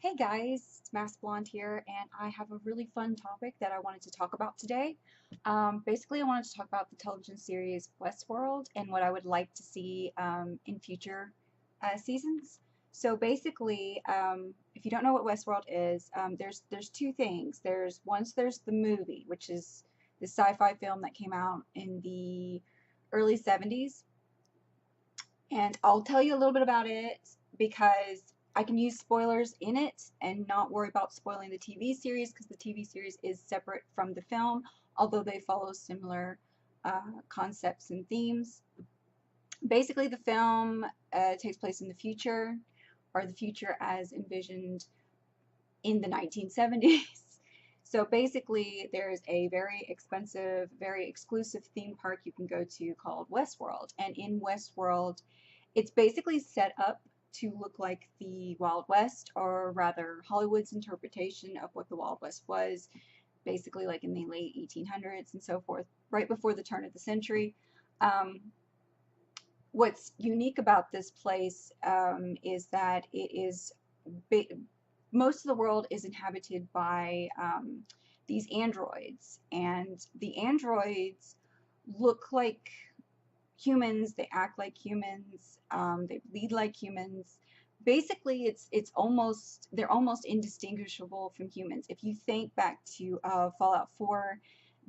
Hey guys, it's Mass Blonde here, and I have a really fun topic that I wanted to talk about today. Basically, I wanted to talk about the television series Westworld and what I would like to see in future seasons. So basically, if you don't know what Westworld is, there's two things. There's the movie, which is the sci-fi film that came out in the early 70s, and I'll tell you a little bit about it because I can use spoilers in it and not worry about spoiling the TV series because the TV series is separate from the film, although they follow similar concepts and themes. Basically, the film takes place in the future, or the future as envisioned in the 1970s. So basically, there's a very expensive, very exclusive theme park you can go to called WestWorld. And in WestWorld, it's basically set up to look like the Wild West, or rather Hollywood's interpretation of what the Wild West was, basically like in the late 1800s and so forth, right before the turn of the century. Um, what's unique about this place is that it is most of the world is inhabited by these androids, and the androids look like humans, they act like humans, they bleed like humans. Basically, it's almost they're almost indistinguishable from humans. If you think back to Fallout 4,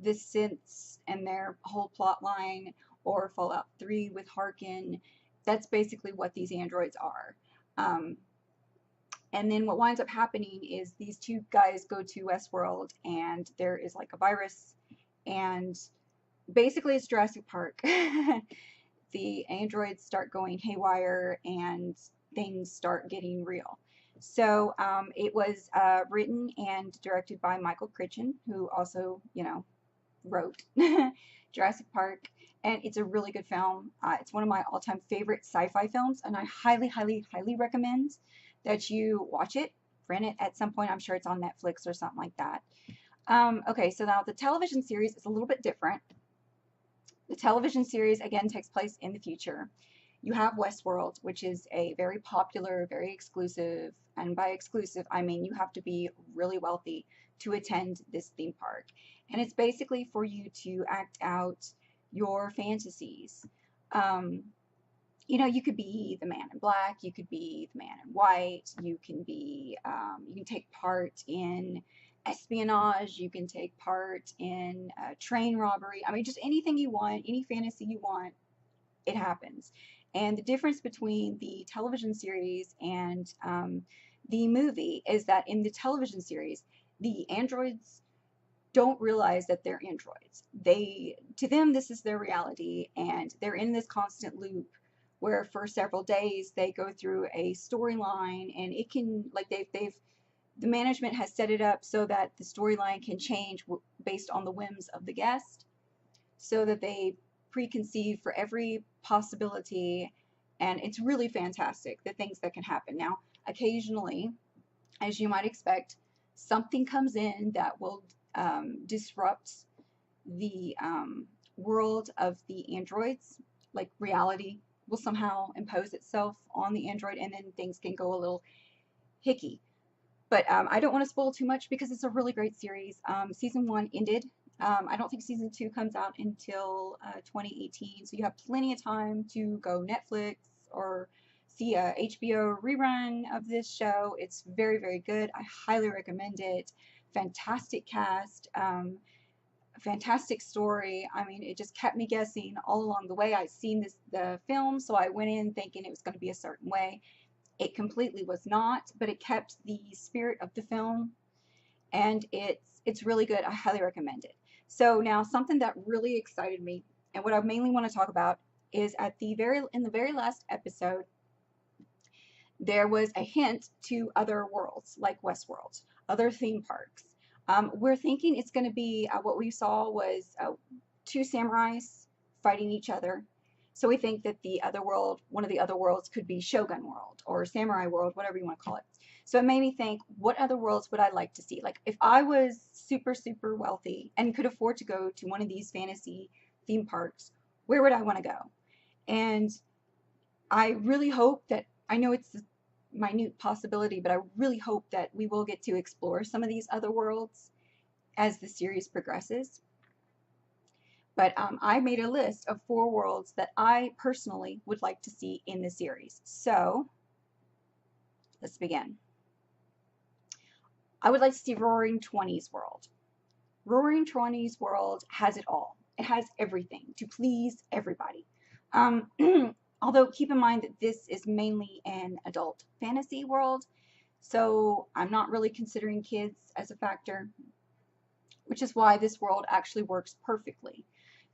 the synths and their whole plot line, or Fallout 3 with Harkin, that's basically what these androids are. Um, and then what winds up happening is these two guys go to Westworld, and there is like a virus, and basically it's Jurassic Park. The androids start going haywire and things start getting real. So it was written and directed by Michael Crichton, who also, wrote Jurassic Park, and it's a really good film. It's one of my all-time favorite sci-fi films, and I highly, highly, highly recommend that you watch it, rent it at some point. I'm sure it's on Netflix or something like that. Okay, so now the television series is a little bit different. The television series again takes place in the future. You have Westworld, which is a very popular, very exclusive, and by exclusive, I mean you have to be really wealthy to attend this theme park. And it's basically for you to act out your fantasies. Um, you could be the man in black, you could be the man in white, you can take part in espionage, you can take part in train robbery. I mean, just anything you want, any fantasy you want, it happens. And the difference between the television series and the movie is that in the television series, the androids don't realize that they're androids. To them, this is their reality, and they're in this constant loop where for several days they go through a storyline, and it can, like, the management has set it up so that the storyline can change based on the whims of the guest, so that they preconceive for every possibility, and it's really fantastic the things that can happen. Now, occasionally, as you might expect, something comes in that will disrupt the world of the androids, like reality will somehow impose itself on the android, and then things can go a little hicky. But I don't want to spoil too much because it's a really great series. Season 1 ended. I don't think season 2 comes out until 2018, so you have plenty of time to go Netflix or see a HBO rerun of this show. It's very, very good. I highly recommend it. Fantastic cast, fantastic story. I mean, it just kept me guessing all along the way. I'd seen the film, so I went in thinking it was going to be a certain way. It completely was not, but it kept the spirit of the film, and it's really good. I highly recommend it. So now something that really excited me, and what I mainly want to talk about, is in the very last episode, there was a hint to other worlds like Westworld, other theme parks. We're thinking it's going to be what we saw was two samurais fighting each other. So we think that one of the other worlds could be Shogun World or Samurai World, whatever you want to call it. So it made me think, what other worlds would I like to see? Like if I was super, super wealthy and could afford to go to one of these fantasy theme parks, where would I want to go? And I really hope that, I know it's minute possibility, but I really hope that we will get to explore some of these other worlds as the series progresses. But I made a list of 4 worlds that I personally would like to see in the series. So let's begin. I would like to see Roaring Twenties World. Roaring Twenties World has it all. It has everything to please everybody. Um, although keep in mind that this is mainly an adult fantasy world, so I'm not really considering kids as a factor, which is why this world actually works perfectly.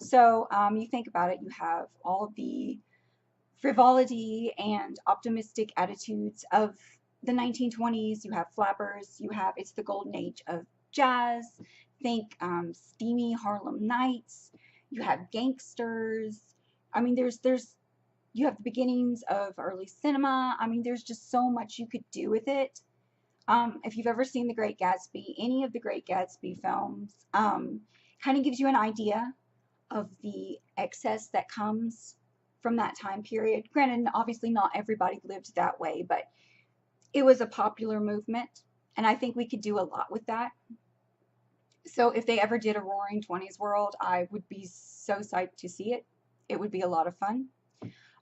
So you think about it, you have all of the frivolity and optimistic attitudes of the 1920s. You have flappers, it's the golden age of jazz. Think steamy Harlem Nights. You have gangsters. I mean, you have the beginnings of early cinema. I mean, there's just so much you could do with it. If you've ever seen The Great Gatsby, any of the Great Gatsby films, kind of gives you an idea of the excess that comes from that time period. Granted, obviously not everybody lived that way, but it was a popular movement, and I think we could do a lot with that. So if they ever did a Roaring Twenties world, I would be so psyched to see it. It would be a lot of fun.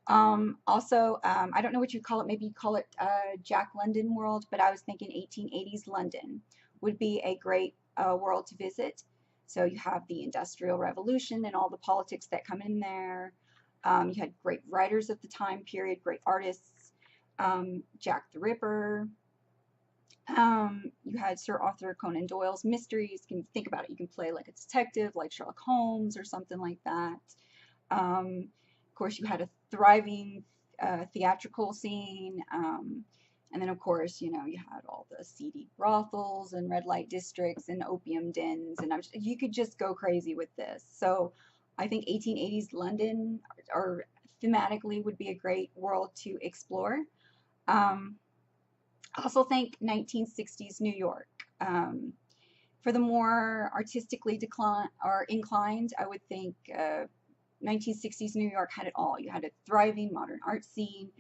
Also, I don't know what you call it. Maybe you call it Jack London world, but I was thinking 1880s London would be a great world to visit. So you have the Industrial Revolution and all the politics that come in there. You had great writers of the time period, great artists, Jack the Ripper. You had Sir Arthur Conan Doyle's mysteries. You can think about it. You can play like a detective, like Sherlock Holmes or something like that. Of course, you had a thriving theatrical scene. And then, of course, you had all the seedy brothels and red light districts and opium dens. And you could just go crazy with this. So I think 1880s London or thematically would be a great world to explore. I also think 1960s New York. For the more artistically inclined, I would think 1960s New York had it all. You had a thriving modern art scene.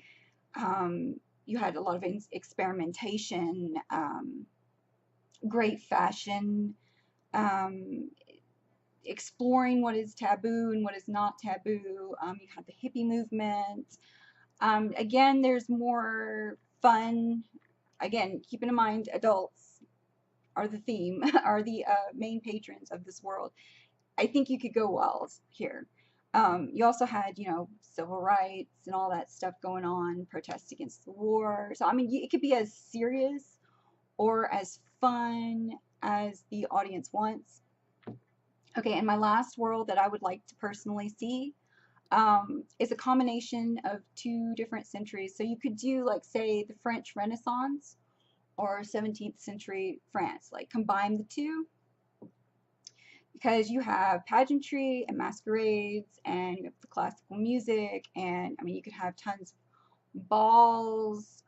You had a lot of experimentation, great fashion, exploring what is taboo and what is not taboo. You had the hippie movement. Again, there's more fun. Again, keeping in mind adults are the theme, are the main patrons of this world. I think you could go wild here. You also had, civil rights and all that stuff going on, protests against the war. So, I mean, it could be as serious or as fun as the audience wants. Okay, and my last world that I would like to personally see is a combination of 2 different centuries. So you could do, like, say, the French Renaissance or 17th century France, like combine the two, because you have pageantry and masquerades and you have the classical music, and I mean you could have tons of balls,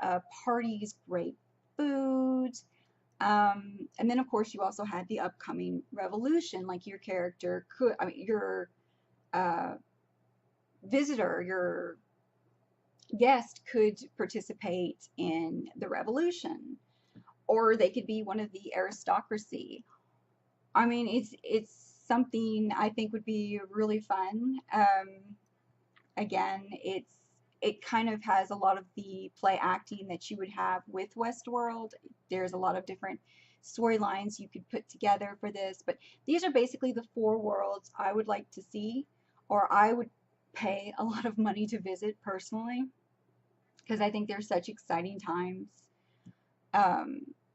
parties, great food, and then of course you also had the upcoming revolution. Like your character could, I mean your visitor, your guest could participate in the revolution, or they could be one of the aristocracy. I mean, it's something I think would be really fun. Again, it kind of has a lot of the play acting that you would have with WestWorld. There's a lot of different storylines you could put together for this, but these are basically the 4 worlds I would like to see, or I would pay a lot of money to visit personally, because I think there's such exciting times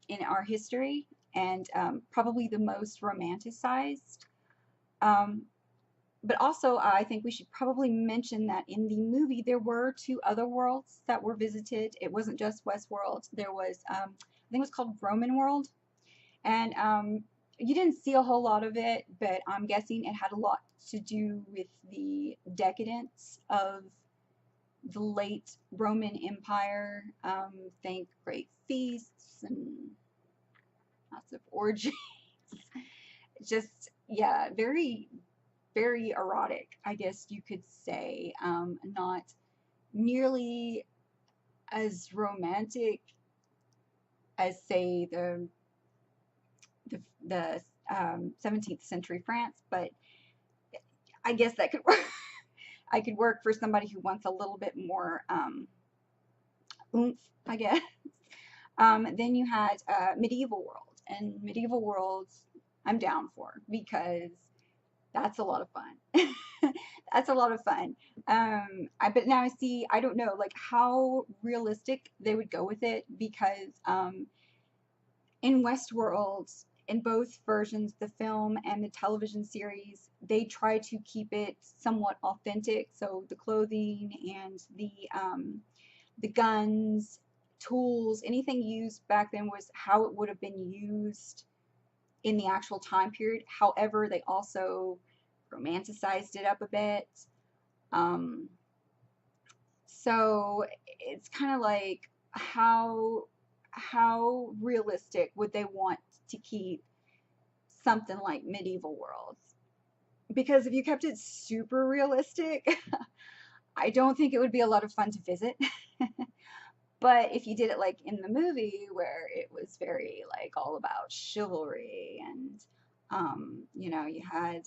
in our history, and probably the most romanticized. Um, but also, I think we should probably mention that in the movie there were 2 other worlds that were visited. It wasn't just Westworld. There was, I think it was called Roman World, and you didn't see a whole lot of it, but I'm guessing it had a lot to do with the decadence of the late Roman Empire. Think great feasts and lots of orgies. Just, yeah, very, very erotic, I guess you could say. Not nearly as romantic as, say, the 17th century France, but I guess that could work. I could work for somebody who wants a little bit more oomph, I guess. Then you had medieval world, and medieval worlds I'm down for because that's a lot of fun. That's a lot of fun. But now I see, I don't know, like how realistic they would go with it because in Westworld, in both versions, the film and the television series, they try to keep it somewhat authentic. So the clothing and the guns, tools, anything used back then was how it would have been used in the actual time period. However, they also romanticized it up a bit. Um, so it's kind of like how realistic would they want to keep something like medieval worlds? Because if you kept it super realistic, I don't think it would be a lot of fun to visit. But if you did it like in the movie where it was very like all about chivalry and you had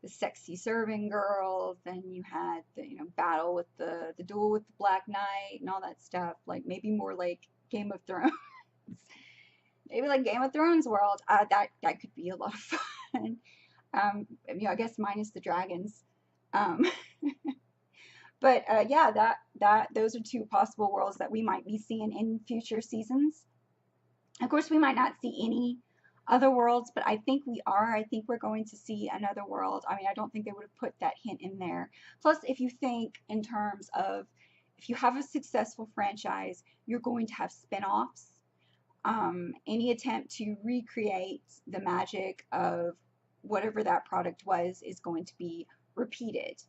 the sexy serving girls, then you had the battle with the duel with the Black Knight and all that stuff, like maybe more like Game of Thrones. Maybe like Game of Thrones world. That could be a lot of fun. I guess minus the dragons. Um, But yeah, that those are two possible worlds that we might be seeing in future seasons. Of course, we might not see any other worlds, but I think we are. I think we're going to see another world. I mean, I don't think they would have put that hint in there. Plus, if you think in terms of if you have a successful franchise, you're going to have spin-offs. Any attempt to recreate the magic of whatever that product was is going to be repeated.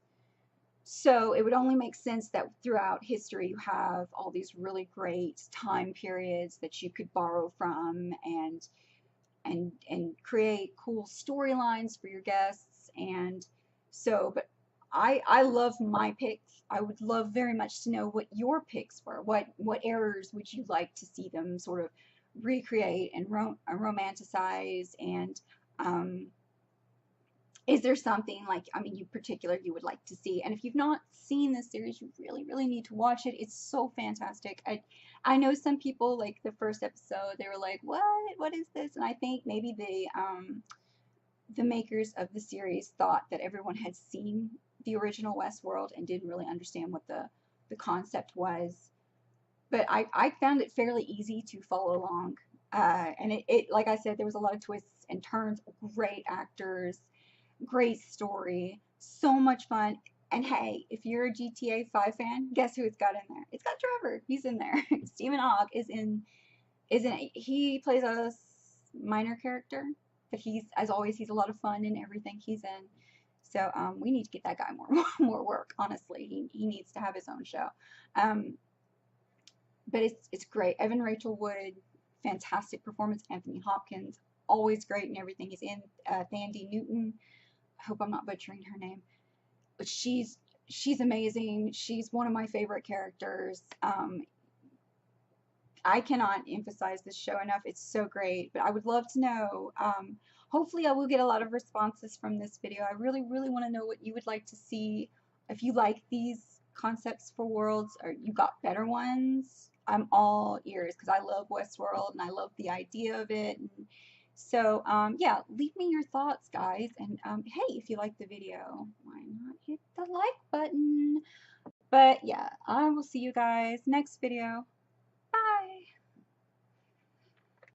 So it would only make sense that throughout history you have all these really great time periods that you could borrow from and create cool storylines for your guests. And so, but I love my picks. I would love very much to know what your picks were. What errors would you like to see them sort of recreate and romanticize? And is there something like, I mean, you would like to see? And if you've not seen this series, you really, really need to watch it. It's so fantastic. I know some people like the first episode, they were like, what is this? And I think maybe the makers of the series thought that everyone had seen the original Westworld and didn't really understand what the concept was. But I found it fairly easy to follow along. And it, like I said, there was a lot of twists and turns, great actors, great story, so much fun. And hey, if you're a GTA 5 fan, guess who it's got in there? It's got Trevor. He's in there. Stephen Ogg is in it. He plays a minor character, but he's, as always, he's a lot of fun in everything he's in. So we need to get that guy more work. Honestly, he needs to have his own show. Um, but it's great. Evan Rachel Wood, fantastic performance. Anthony Hopkins, always great in everything he's in. Thandie Newton, I hope I'm not butchering her name, but she's amazing. She's one of my favorite characters. I cannot emphasize this show enough. It's so great. But I would love to know. Hopefully, I will get a lot of responses from this video. I really, really want to know what you would like to see. If you like these concepts for worlds, or you got better ones, I'm all ears because I love Westworld and I love the idea of it. And so, yeah, leave me your thoughts, guys. And hey, if you like the video, why not hit the like button? But yeah, I will see you guys next video.